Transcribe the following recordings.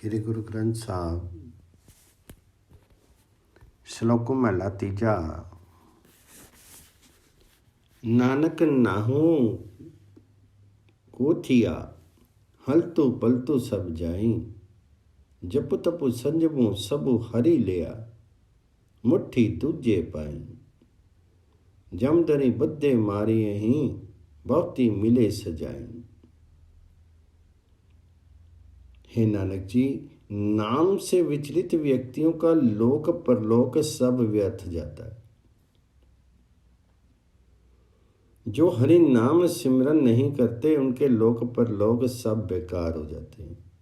श्री गुरु ग्रंथ साहब श्लोक महला तीजा। नानक नाहू कोठिया हलतु पलतु सब जाई, जप तपु संजमु सबु हरि लिया, मुट्ठी दूजे पाई। जमदरी बद्दे मारिए ही बहुती मिले सजाई। हे नानक जी, नाम से विचलित व्यक्तियों का लोक परलोक सब व्यर्थ जाता है। जो हरि नाम सिमरन नहीं करते उनके लोक परलोक सब बेकार हो जाते हैं।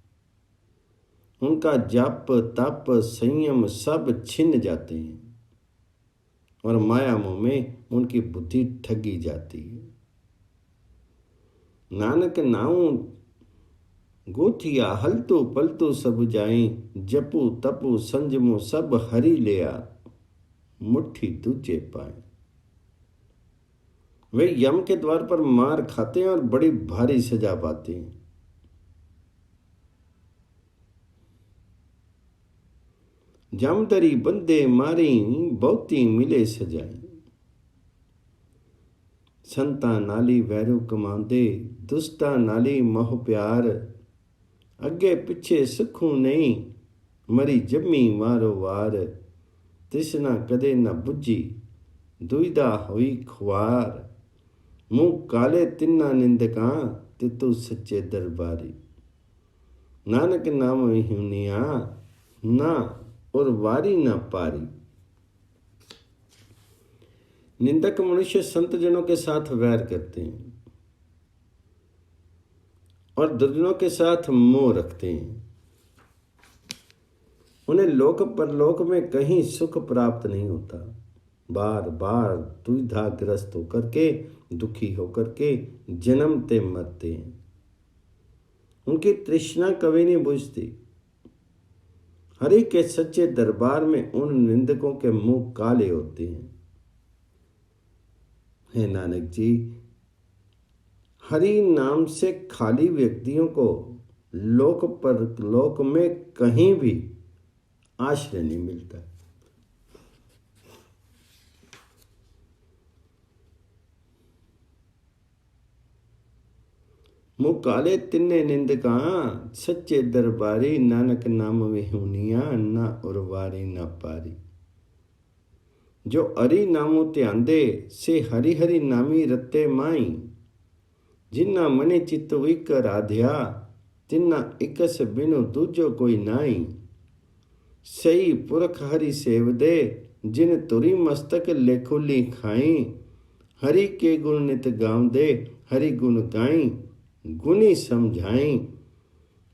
उनका जप तप संयम सब छिन जाते हैं और माया मोह में उनकी बुद्धि ठगी जाती है। नानक नाऊ गोठिया हलतु पलतु सब जाई, जपू तपू संजमु सब हरि लिया, मुट्ठी दूजे पाए। वे यम के द्वार पर मार खाते हैं और बड़ी भारी सजा पाते हैं। जमदरी बंदे मारी बहुती मिले सजाई। संता नाली वैरू कमांदे, दुष्टा नाली मोह प्यार, अगे पिछे सुखू नहीं, मरी जम्मी मारो वार। तृष्णा कदे न बुझी, दुविधा हुई खुआर, मुँह काले तिन्ना निंदका, तितु सच्चे दरबारी। नानक नाम विहुनिया ना और वारी ना पारी। निंदक मनुष्य संत जनों के साथ वैर करते हैं और दुर्जनों के साथ मोह रखते हैं। उन्हें लोक परलोक में कहीं सुख प्राप्त नहीं होता। बार बार दुविधाग्रस्त होकर के, दुखी होकर के जन्मते मरते हैं। उनकी तृष्णा कभी नहीं बुझती। हरि के सच्चे दरबार में उन निंदकों के मुंह काले होते हैं। हे नानक जी, हरि नाम से खाली व्यक्तियों को लोक परलोक में कहीं भी आश्रय नहीं मिलता। मुँह काले तिन्ने निंदका, सच्चे दरबारी। नानक नाम विहुनिया ना उर्वारी ना पारी। जो हरि नामो ध्यानदे, से हरि हरि नामी रत्ते माई। जिन्ना मने चित्त विक राध्या, तिन्ना इकस बिनु दूजो कोई नाई। सही पुरख हरि सेव दे, जिन तुरी मस्तक लेखुली खाई। हरि के गुण नित गाँव दे, हरि गुण गाई, गुनी समझाई।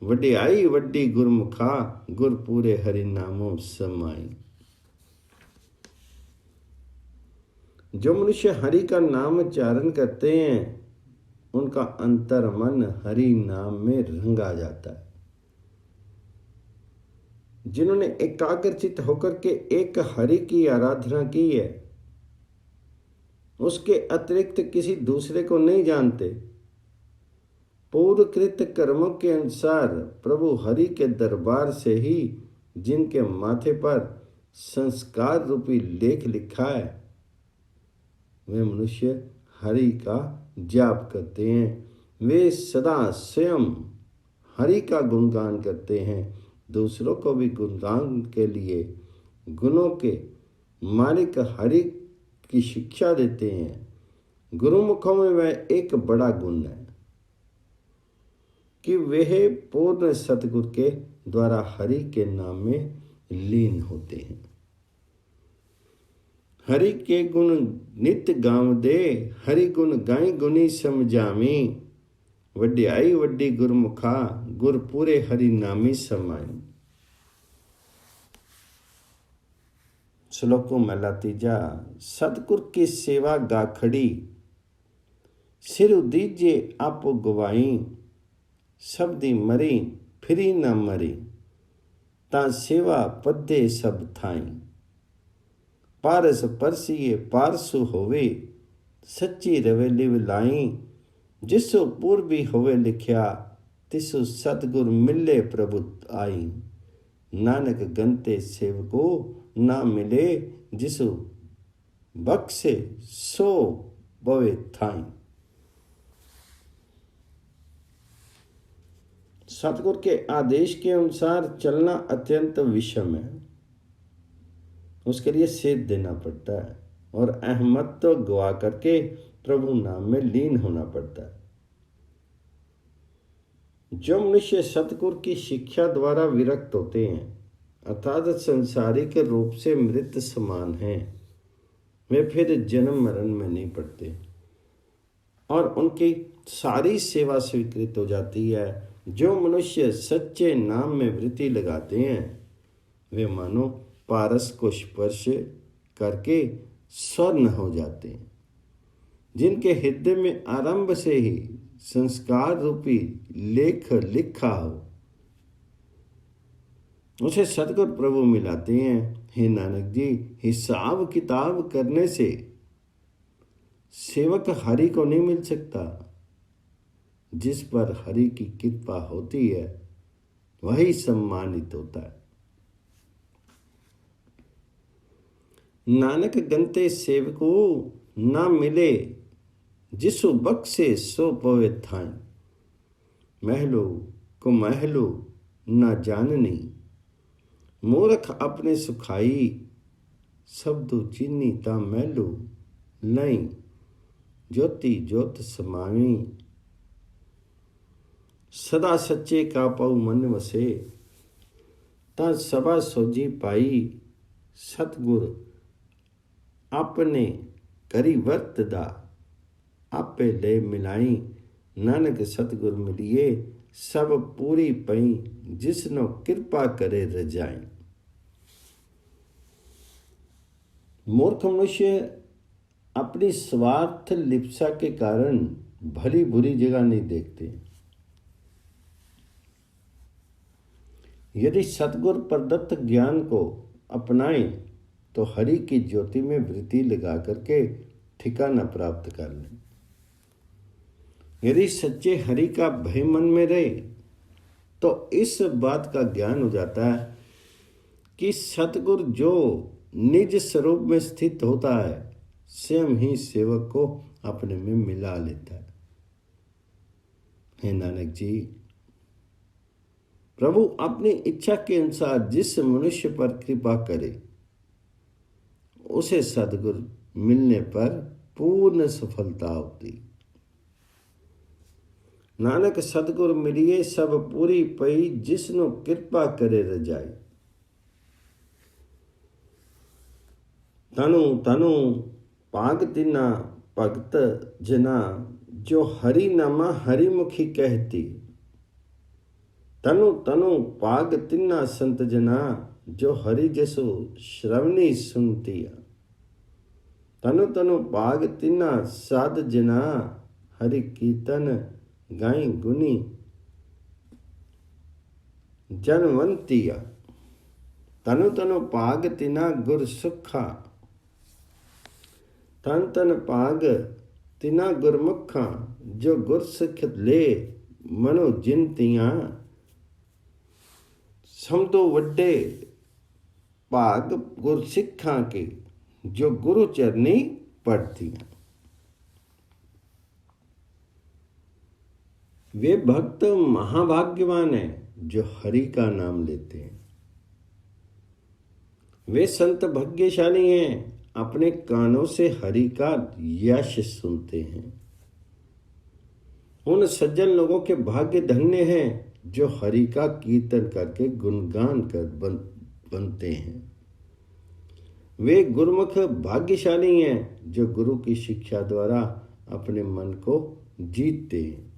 वड्याई वड्डी गुरमुखा, गुर पूरे हरि नामो समाई। जो मनुष्य हरि का नाम उच्चारण करते हैं, उनका अंतर मन हरि नाम में रंगा जाता है। जिन्होंने एकाग्रचित होकर के एक हरि की आराधना की है, उसके अतिरिक्त किसी दूसरे को नहीं जानते। पूर्वकृत कर्मों के अनुसार प्रभु हरि के दरबार से ही जिनके माथे पर संस्कार रूपी लेख लिखा है, वे मनुष्य हरि का जाप करते हैं। वे सदा स्वयं हरि का गुणगान करते हैं, दूसरों को भी गुणगान के लिए गुणों के मालिक हरि की शिक्षा देते हैं। गुरुमुखों में वह एक बड़ा गुण है कि वे पूर्ण सतगुरु के द्वारा हरि के नाम में लीन होते हैं। हरि के गुण नित गाँव दे, हरि गुण गाई गुनी समझामी। वड्याई वड्डी गुरमुखा, गुर पूरे हरि नामी समाई। श्लोको महला तीजा। सतगुर की सेवा गाखड़ी, सिर दीजे आप गवाई। सबदी मरी फिरी न मरी, ता सेवा पद्दे सब थाई। पारस परसिए पारसु होवे, सच्ची रवे लिव लाई। जिसो पूर्वी होवे लिखिया, तिसु सतगुर मिले प्रभु आई। नानक गंते सेवको ना मिले जिसु बख्शे सो बवे थाई। सतगुर के आदेश के अनुसार चलना अत्यंत विषम है। उसके लिए सेध देना पड़ता है और अहमत तो गवा करके प्रभु नाम में लीन होना पड़ता है। जो मनुष्य सतगुर की शिक्षा द्वारा विरक्त होते हैं अर्थात संसारिक रूप से मृत समान हैं, वे फिर जन्म मरण में नहीं पड़ते और उनकी सारी सेवा स्वीकृत हो जाती है। जो मनुष्य सच्चे नाम में वृत्ति लगाते हैं वे मानो पारस को स्पर्श करके स्वर्ण हो जाते हैं। जिनके हृदय में आरंभ से ही संस्कार रूपी लेख लिखा हो उसे सतगुर प्रभु मिलाते हैं। हे नानक जी, हिसाब किताब करने से सेवक हरि को नहीं मिल सकता। जिस पर हरि की कृपा होती है वही सम्मानित होता है। नानक गंते सेवको ना मिले जिसु बख्शे सो पवे थाई। महलो को महलो ना जाननी मूर्ख अपने सुखाई। शब्दो चीनी ता महलो लई ज्योति ज्योत समावी। सदा सच्चे का पाऊ मन वसे ता सभा सोजी पाई। सतगुर अपने करी वर्तदा आपे ले मिलाई। नानक सतगुर मिलिए सब पूरी पई जिसनो कृपा करे रजाई। मूर्ख मनुष्य अपनी स्वार्थ लिप्सा के कारण भली बुरी जगह नहीं देखते। यदि सतगुर प्रदत्त ज्ञान को अपनाएं तो हरि की ज्योति में वृत्ति लगा करके ठिकाना प्राप्त कर लें। यदि सच्चे हरि का भय मन में रहे तो इस बात का ज्ञान हो जाता है कि सतगुर जो निज स्वरूप में स्थित होता है स्वयं ही सेवक को अपने में मिला लेता है। हे नानक जी, प्रभु अपनी इच्छा के अनुसार जिस मनुष्य पर कृपा करे उसे सतगुर मिलने पर पूर्ण सफलता होती। नानक सतगुर मिलिए सब पूरी पई जिसनो कृपा करे रजाई। तनु तनु पाग तिना भगत जना जो हरि नामा हरिमुखी कहती। तनु तनु पाग तिना संत जना जो हरि जसो श्रवणी सुनती। तनु तनु पाग तिना साध जना हरि कीर्तन गाई गुनी जनवंतिया। तनु तनु पाग तिना गुर सुखा। तन तन पाग तिना गुरमुखा जो गुर सिख ले मनो जिनतियां। समतो वड्डे भाग गुर सिखा के जो गुरु चरनी पढ़तियां। वे भक्त महाभाग्यवान हैं जो हरि का नाम लेते हैं। वे संत भाग्यशाली हैं अपने कानों से हरि का यश सुनते हैं। उन सज्जन लोगों के भाग्य धन्य हैं जो हरि का कीर्तन करके गुणगान कर बनते हैं। वे गुरुमुख भाग्यशाली हैं जो गुरु की शिक्षा द्वारा अपने मन को जीतते हैं।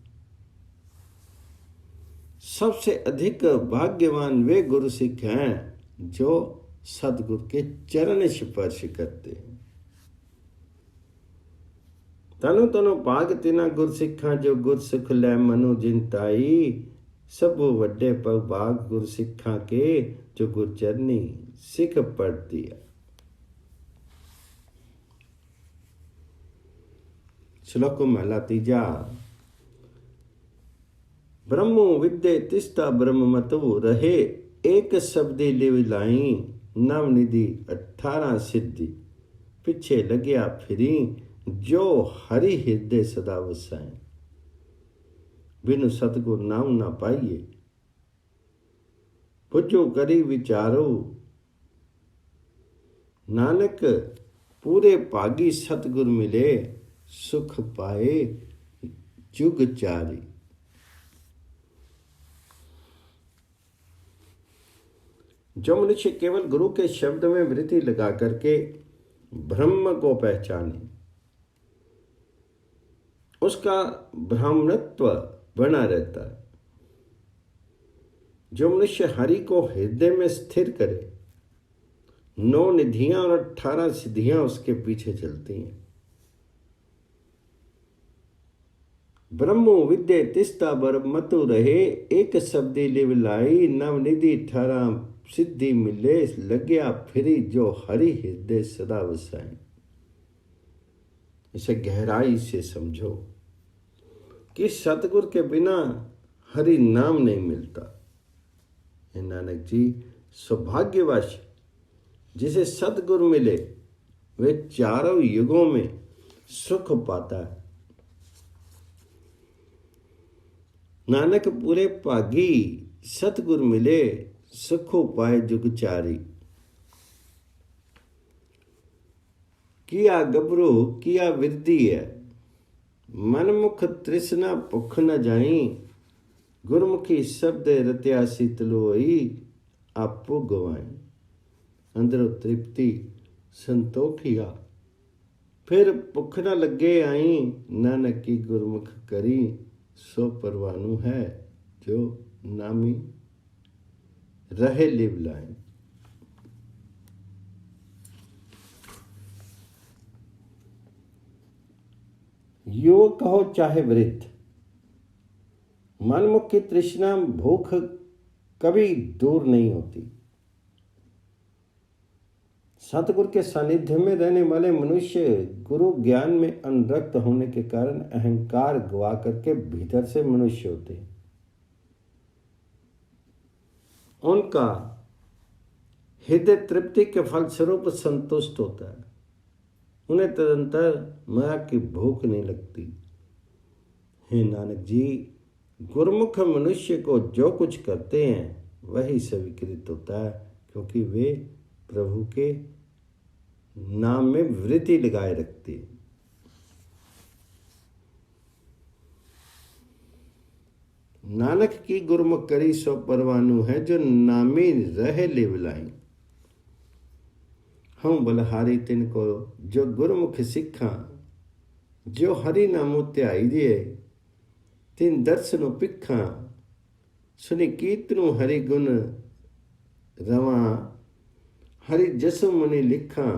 सबसे अधिक भाग्यवान वे गुरु सिख हैं जो सतगुरु के चरण स्पर्श करते हैं। तनु तनु पाग तिना गुर सिखा जो गुर सुख लै मनु जिनताई। सब वड्डे पग भाग गुर सिखा के जो गुर चरनी सिख पढ़ती है। श्लोक महला तीजा। ब्रह्मो विद्ये तिस्ता ब्रह्म मतु रहे, एक शब्दी लिव लाई, नवनिधि 18 सिद्धि, पिछे लग्या फिरी, जो हरि हृदय सदा वसाए। बिनु सतगुर नाम ना पाइए, पुजो करी विचारो, नानक पूरे भागी सतगुर मिले, सुख पाए जुग चारी। जो मनुष्य केवल गुरु के शब्द में वृत्ति लगा करके ब्रह्म को पहचाने, उसका ब्राह्मणत्व बना रहता है। जो मनुष्य हरि को हृदय में स्थिर करे, 9 निधियां और 18 सिद्धियां उसके पीछे चलती हैं। ब्रह्मो विद्ये तिस्ता मतु रहे, एक शब्दी लिव लाई, नवनिधि 18 सिद्धि मिले, लग्या फिरी, जो हरि हृदय सदा वसाए। इसे गहराई से समझो कि सतगुर के बिना हरि नाम नहीं मिलता। नानक जी, सौभाग्यवश जिसे सतगुर मिले वे चारों युगों में सुख पाता है। नानक पूरे भागी सतगुर मिले, सुखो पाए जुग चारी। किया गबरू किया वृद्धि है, मनमुख तृष्णा भुख न जाई, गुरमुखी शब्द रत्या शीतलोई, आपो गवाई। अंदरों तृप्ति संतोखिया, फिर भुख न लगे आई, नानक की गुरमुख करी, सो परवानू है जो नामी रहे लिव लाए। यो कहो चाहे वृद्ध, मनमुख की तृष्णा भूख कभी दूर नहीं होती। सतगुरु के सानिध्य में रहने वाले मनुष्य गुरु ज्ञान में अनुरक्त होने के कारण अहंकार गवा करके भीतर से मनुष्य होते हैं। उनका हृदय तृप्ति के फलस्वरूप संतुष्ट होता है, उन्हें तदंतर माया की भूख नहीं लगती। हे नानक जी, गुरमुख मनुष्य को जो कुछ करते हैं वही स्वीकृत होता है, क्योंकि वे प्रभु के नाम में वृत्ति लगाए रखते हैं। नानक की गुरमुख करी सो परवानू है, जो नामी रहे लिवलाई। हम बलहारी तिनको जो गुरमुख सिखा, जो हरि नामो ध्याई दिए, तिन दर्शनो पिखा, सुनि कीर्तनु हरि गुण रवा, हरि जसु मुनि लिखा,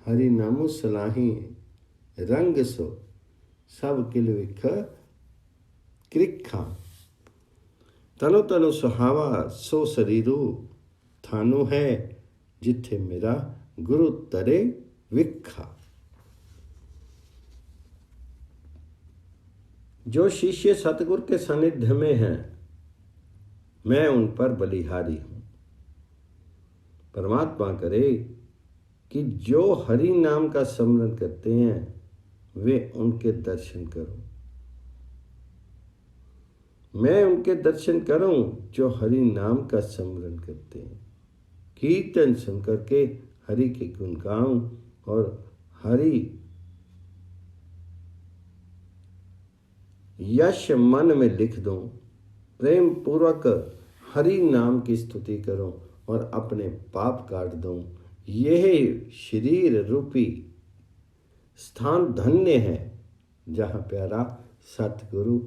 हरि नामो सलाही, रंग सो सब किल विख क्रिखा। तनो तनो सुहावा सो शरीरू, थानु है जिथे मेरा गुरु तरे विखा। जो शिष्य सतगुरु के सानिध्य में हैं, मैं उन पर बलिहारी हूं। परमात्मा करे कि जो हरि नाम का स्मरण करते हैं वे उनके दर्शन करो। मैं उनके दर्शन करूं जो हरि नाम का स्मरण करते हैं। कीर्तन सुन करके हरि के गुण गाऊं और हरि यश मन में लिख दूं। प्रेम पूर्वक हरि नाम की स्तुति करूं और अपने पाप काट दूं। यह शरीर रूपी स्थान धन्य है जहां प्यारा सतगुरु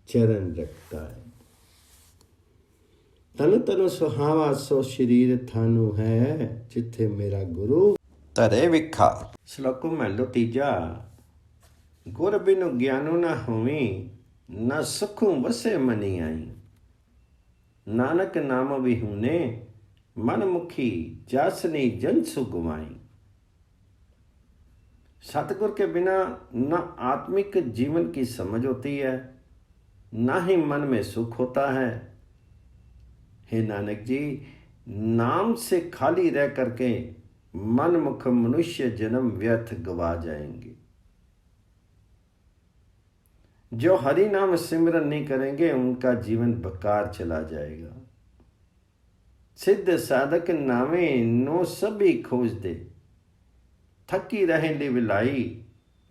चरण रखता है। तन तन सुहावा सो शरीर थानु है, जिथे मेरा गुरु तरे विखा। श्लोक महलो तीजा। गुर बिनु ज्ञानो न होवी, न सुखू बसे मनी आई। नानक नाम विहूने, मन मुखी जासनी जन सुगवाई। सतगुर के बिना न आत्मिक जीवन की समझ होती है, ना ही मन में सुख होता है। हे नानक जी, नाम से खाली रह करके मनमुख मनुष्य जन्म व्यर्थ गवा जाएंगे। जो हरि नाम सिमरन नहीं करेंगे उनका जीवन बेकार चला जाएगा। सिद्ध साधक नामे नो सभी खोज दे, थकी रहे लिवलाई,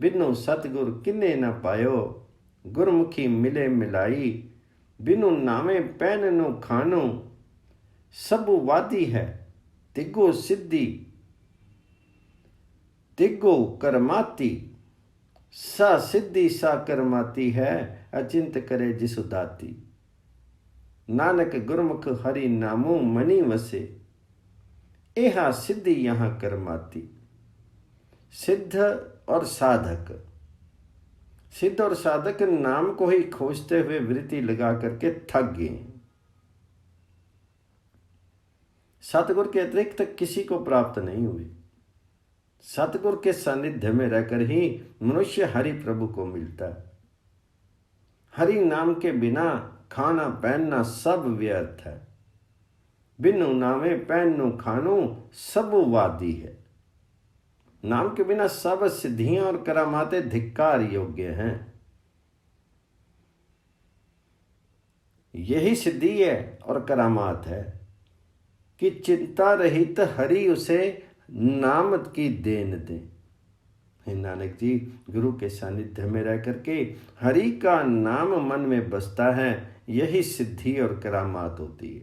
बिनु सतगुर किन्ने न पायो, गुरमुखी मिले मिलाई, बिनु नामे पैन नो खानो, सबु वादी है तिगो सिद्धि, तिगो करमाती, सा सिद्धि सा करमाती है, अचिंत करे जिसु दाती। नानक गुरमुख हरि नामो मनी वसे, एहा सिद्धि यहाँ करमाती। सिद्ध और साधक, सिद्ध और साधक नाम को ही खोजते हुए वृत्ति लगा करके थक गए। सतगुर के अतिरिक्त किसी को प्राप्त नहीं हुए। सतगुर के सानिध्य में रहकर ही मनुष्य हरि प्रभु को मिलता है। हरि नाम के बिना खाना पहनना सब व्यर्थ है। बिनु नामे पहनो खानो सब वादी है। नाम के बिना सब सिद्धियां और करामातें धिक्कार योग्य हैं। यही सिद्धि है और करामात है कि चिंता रहित हरि उसे नाम की देन दे। हे नानक जी, गुरु के सानिध्य में रह करके हरि का नाम मन में बसता है, यही सिद्धि और करामात होती है।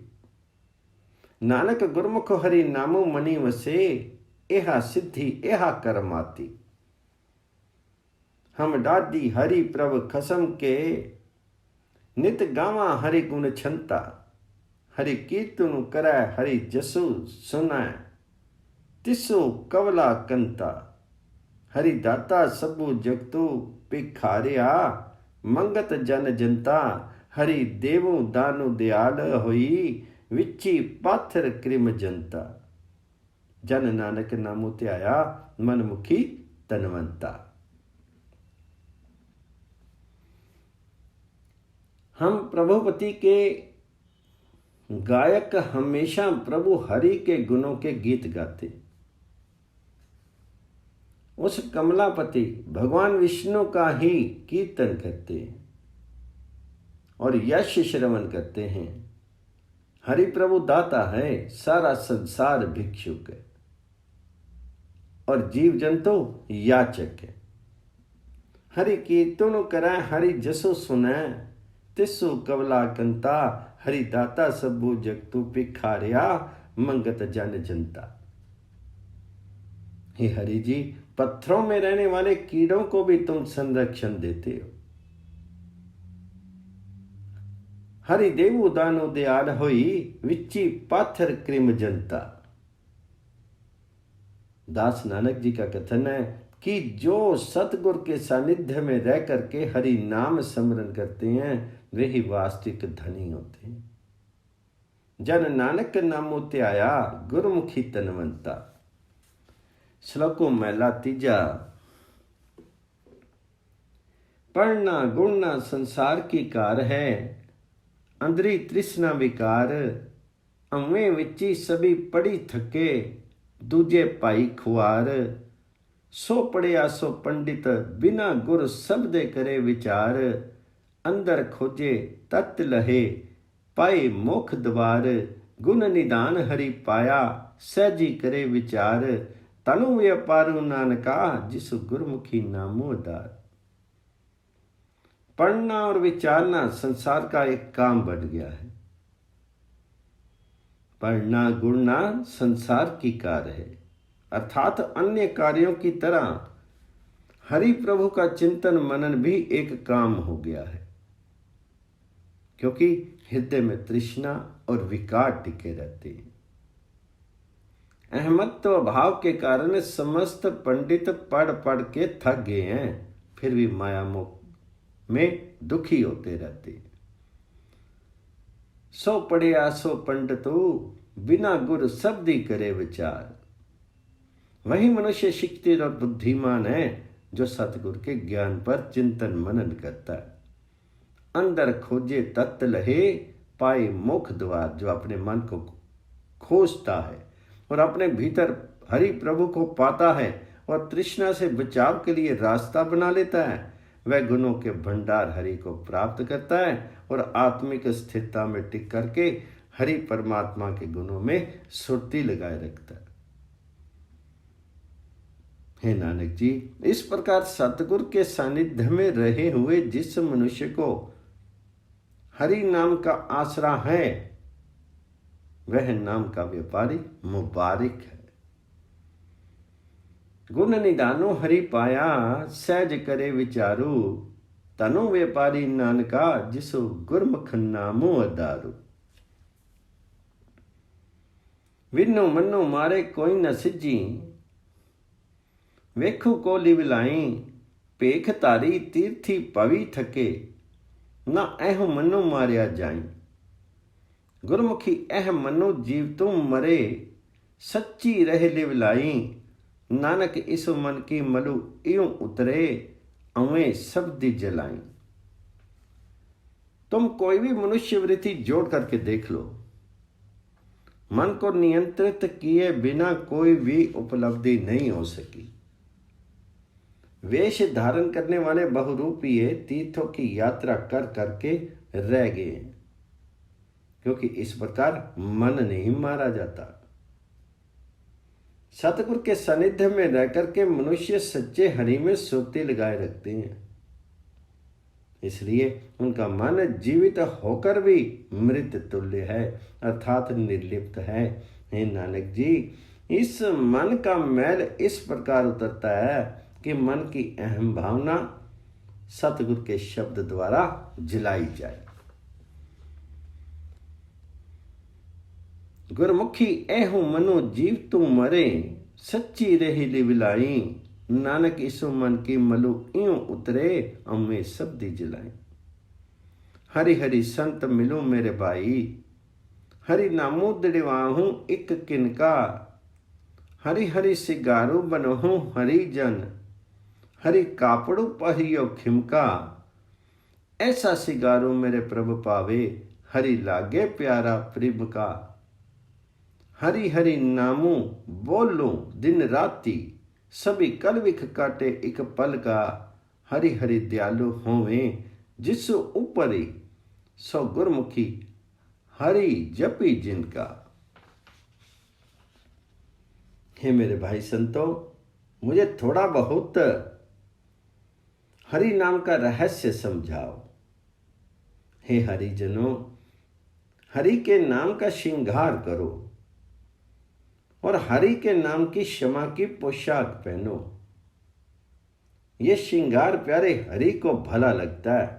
नानक गुरमुख हरि नामो मनी वसे, एहा सिद्धि एहा करमाती। हम डाडी हरि प्रभ खसम के, नित गावा हरि गुण छंता। हरि कीर्तन करै हरि जसु सुनै, तिसु कवला कंता। हरि दाता सबु जगतु भिखारिया, मंगत जन जनता। हरि देवो दानु दयाल होई, विची पाथर कृम जनता। जन नानक नामो त्याया, मनमुखी तनवंता। हम प्रभुपति के गायक हमेशा प्रभु हरि के गुणों के गीत गाते। उस कमलापति भगवान विष्णु का ही कीर्तन करते हैं और यश श्रवण करते हैं। हरि प्रभु दाता है, सारा संसार भिक्षुक है और जीव जंतु याचक है। हरि कीर्तन करै हरि जसो सुनै, तिसु कवला कंता। हरि दाता सबु जगतु भिखारिया, मंगत जन जनता। हे हरि जी, पत्थरों में रहने वाले कीड़ों को भी तुम संरक्षण देते हो। हरि देवो दानो दयाल होई, विची पाथर कृम जनता। दास नानक जी का कथन है कि जो सतगुर के सानिध्य में रह करके हरि नाम स्मरण करते हैं, वे ही वास्तविक धनी होते हैं। जन नानक नामो त्याया, गुरमुखी तनवंता। श्लोको महला तीजा। पढ़ना गुणना संसार की कार है, अंदरी तृष्णा विकार। अवें विची सभी पढ़ी थके, दूजे पाई खुआर। सो पढ़िया सो पंडित, बिना गुर शब्दे करे विचार। अंदर खोजे तत् लहे, पाए मोख द्वार। गुण निदान हरि पाया, सहजी करे विचार। तनु व्यापारु नानका, जिस गुरमुखी नामो दार। पढ़ना और विचारना संसार का एक काम बन गया है। पढ़ना गुणना संसार की कार्य है, अर्थात अन्य कार्यों की तरह हरि प्रभु का चिंतन मनन भी एक काम हो गया है, क्योंकि हृदय में तृष्णा और विकार टिके रहते हैं। अहमत्व भाव के कारण समस्त पंडित पढ़ पढ़ के थक गए हैं, फिर भी माया मोह में दुखी होते रहते। सो पढ़िया सो पंडितो, बिना गुर शब्दी करे विचार। वही मनुष्य शिक्षित और बुद्धिमान है जो सतगुरु के ज्ञान पर चिंतन मनन करता है अंदर खोजे तत्त लहे, पाए मुख द्वार। जो अपने मन को खोजता है और अपने भीतर हरि प्रभु को पाता है और तृष्णा से बचाव के लिए रास्ता बना लेता है, वह गुणों के भंडार हरि को प्राप्त करता है और आत्मिक स्थिरता में टिक करके हरि परमात्मा के गुणों में सुरती लगाए रखता है। हे नानक जी, इस प्रकार सतगुरु के सानिध्य में रहे हुए जिस मनुष्य को हरि नाम का आसरा है, वह नाम का व्यापारी मुबारक है। गुण निदानो हरि पाया, सहज करे विचारू। तनु व्यापारी नानका, जिसो गुरमुख नामो आधारू। विनो मनो मारे कोई न सिजी, वेखो को लिवलाई। पेख तारी तीर्थी पवी थके, ना एह मनो मारिया जाई। गुरमुखी एह मनो जीव तुम मरे, सच्ची रह लिवलाई। नानक इस मन की मलु इयों उतरे, अवें शब्दी जलाई। तुम कोई भी मनुष्य वृत्ति जोड़ करके देख लो, मन को नियंत्रित किए बिना कोई भी उपलब्धि नहीं हो सकी। वेश धारण करने वाले बहुरूपीय तीर्थों की यात्रा कर करके रह गए, क्योंकि इस प्रकार मन नहीं मारा जाता। सतगुरु के सानिध्य में रहकर के मनुष्य सच्चे हरि में सुरती लगाए रखते हैं, इसलिए उनका मन जीवित होकर भी मृत तुल्य है, अर्थात निर्लिप्त है। हे नानक जी, इस मन का मैल इस प्रकार उतरता है कि मन की अहम भावना सतगुरु के शब्द द्वारा जलाई जाए। गुरमुखी एहु मनो जीव तू मरे, सच्ची रही लिविलाई। नानक इसो मन की मलु इयों उतरे, अम्मे शब्दी जलाई। हरि हरि संत मिलो मेरे भाई, हरि नामो दिड़वाहूं इक किनका। हरि हरि सिगारू बनहूं हरि जन, हरि कापड़ू पहियो खिमका। ऐसा सिगारू मेरे प्रभु पावे, हरि लागे प्यारा प्रिम का। हरि हरि नामू बोलो दिन राती, सभी कल विख काटे एक पल का। हरि हरि दयालु होवे जिसु ऊपरी, सो गुरमुखी हरि जपी जिनका। हे मेरे भाई संतों, मुझे थोड़ा बहुत हरि नाम का रहस्य समझाओ। हे हरिजनों, हरि के नाम का श्रृंगार करो और हरि के नाम की क्षमा की पोशाक पहनो। ये श्रृंगार प्यारे हरि को भला लगता है,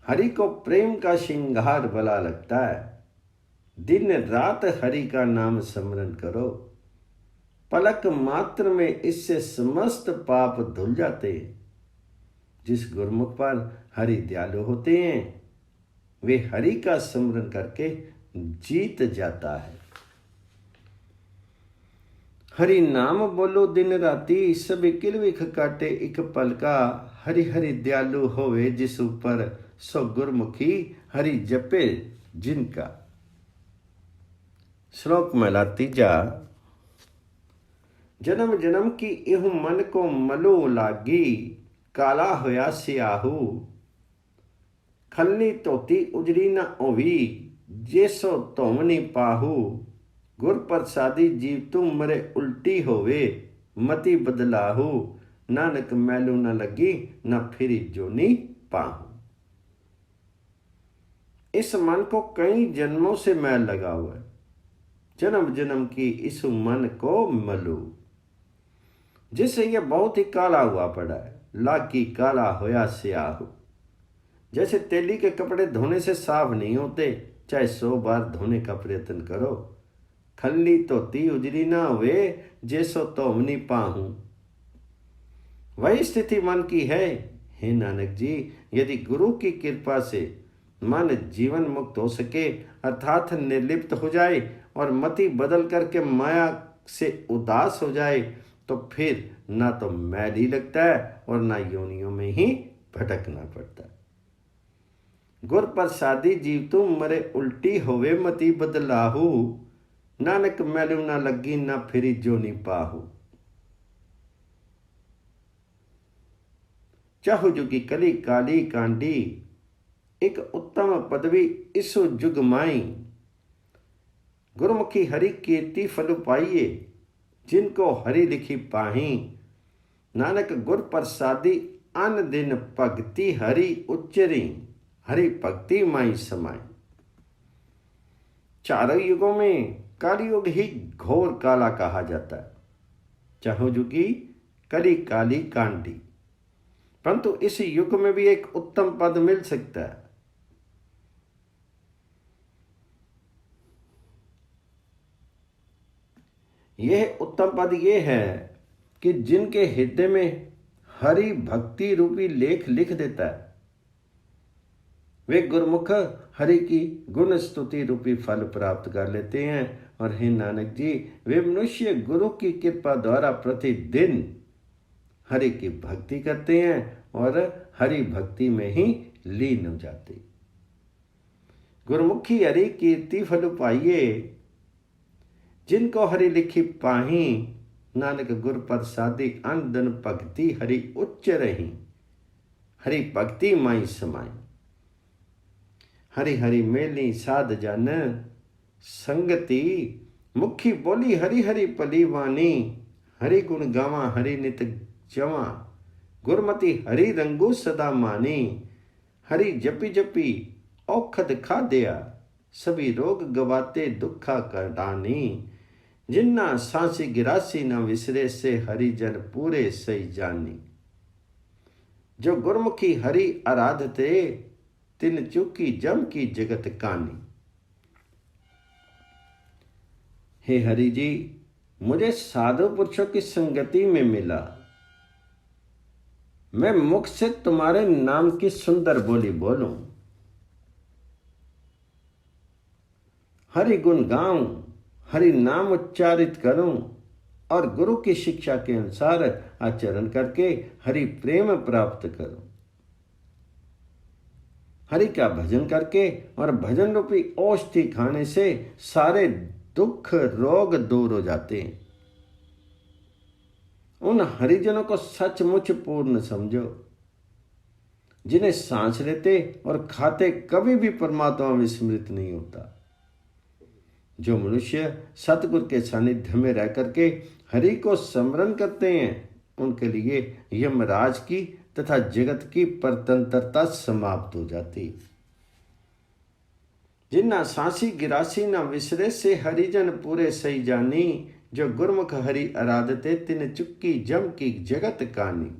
हरि को प्रेम का श्रृंगार भला लगता है। दिन रात हरि का नाम स्मरण करो, पलक मात्र में इससे समस्त पाप धुल जाते हैं। जिस गुरमुख पर हरि दयालु होते हैं, वे हरि का स्मरण करके जीत जाता है। हरि नाम बोलो दिन राती, सभी किलविख काटे एक पल का। हरि हरि दयालु होवे जिस ऊपर, सो गुरमुखी हरि जपे जिनका। श्लोक महिला तीजा। जन्म जन्म की इहु मन को मलो लागी, काला होया सियाहू। खलनी धोती उजड़ी न ओवी, जेसो धोवनी पाहू। गुर प्रसादी जीव तुम मरे उल्टी होवे, मति बदलाहू। नानक मैलू न लगी, न फिरी जोनी पाहू। इस मन को कई जन्मों से मैल लगा हुआ है, जन्म जन्म की इस मन को मलो, जिससे यह बहुत ही काला हुआ पड़ा है। लागी काला होया स्याहू। जैसे तेली के कपड़े धोने से साफ नहीं होते, चाहे 100 बार धोने का प्रयत्न करो। खल्ली धोती उजरी ना हुए, जैसो धोवनी पाहू। वही स्थिति मन की है। हे नानक जी, यदि गुरु की कृपा से मन जीवन मुक्त हो सके, अर्थात निर्लिप्त हो जाए और मति बदल करके माया से उदास हो जाए, तो फिर ना तो मैल ही लगता है और ना योनियों में ही भटकना पड़ता है। गुर प्रसादी जीव तू मरे उल्टी होवे मती बदलाहू, नानक मैलू ना लगी ना फिरी जो नी पाहू। चाहु जुगी कली काली कांडी, एक उत्तम पदवी इसु जुग माई। गुरमुखी हरि कीर्ति फल पाइए, जिनको हरि लिखी पाही। नानक गुर प्रसादी अन दिन भक्ति हरि उच्चरी, हरि भक्ति माई समाई। चारों युगों में कालयुग ही घोर काला कहा जाता है। चाहो युगी कली काली कांडी, परंतु इस युग में भी एक उत्तम पद मिल सकता है। यह उत्तम पद यह है कि जिनके हृदय में हरि भक्ति रूपी लेख लिख देता है, वे गुरमुख हरि की गुण स्तुति रूपी फल प्राप्त कर लेते हैं। और हे नानक जी, वे मनुष्य गुरु की कृपा द्वारा प्रतिदिन हरि की भक्ति करते हैं और हरि भक्ति में ही लीन हो जाते। गुरमुखी हरि कीर्ति फल पाइए, जिनको हरि लिखी पाही। नानक गुर प्रसादी अन दिन भक्ति हरि उच्च रही, हरि भक्ति माई समाई। हरि हरि मेली साध जन संगति, मुखी बोली हरि हरि पली वानी। हरि गुण गावा हरि नित जवा, गुरमति हरि रंगू सदा मानी। हरि जपी जपी औखद खाद्या, सभी रोग गवाते दुखा कटानी। जिन्ना सांसी गिरासी न विसरे, से हरि जन पूरे सही जानी। जो गुरमुखी हरि आराधते, तिन चुकी जम की जगत कानी। हे हरि जी, मुझे साधु पुरुषों की संगति में मिला। मैं मुख से तुम्हारे नाम की सुंदर बोली बोलूं, हरि गुण गाऊं, हरि नाम उच्चारित करूं और गुरु की शिक्षा के अनुसार आचरण करके हरि प्रेम प्राप्त करूं। हरि का भजन करके और भजन रूपी औषधि खाने से सारे दुख रोग दूर हो जाते हैं। उन हरिजनों को सचमुच पूर्ण समझो, जिन्हें सांस लेते और खाते कभी भी परमात्मा विस्मृत नहीं होता। जो मनुष्य सतगुरु के सानिध्य में रह करके हरि को स्मरण करते हैं, उनके लिए यमराज की तथा जगत की परतंत्रता समाप्त हो जाती। जिन्ना सांसी गिरासी न विसरे, से हरिजन पूरे सही जानी। जो गुरमुख हरि आराधते, तिन चुक्की जम की जगत कानी।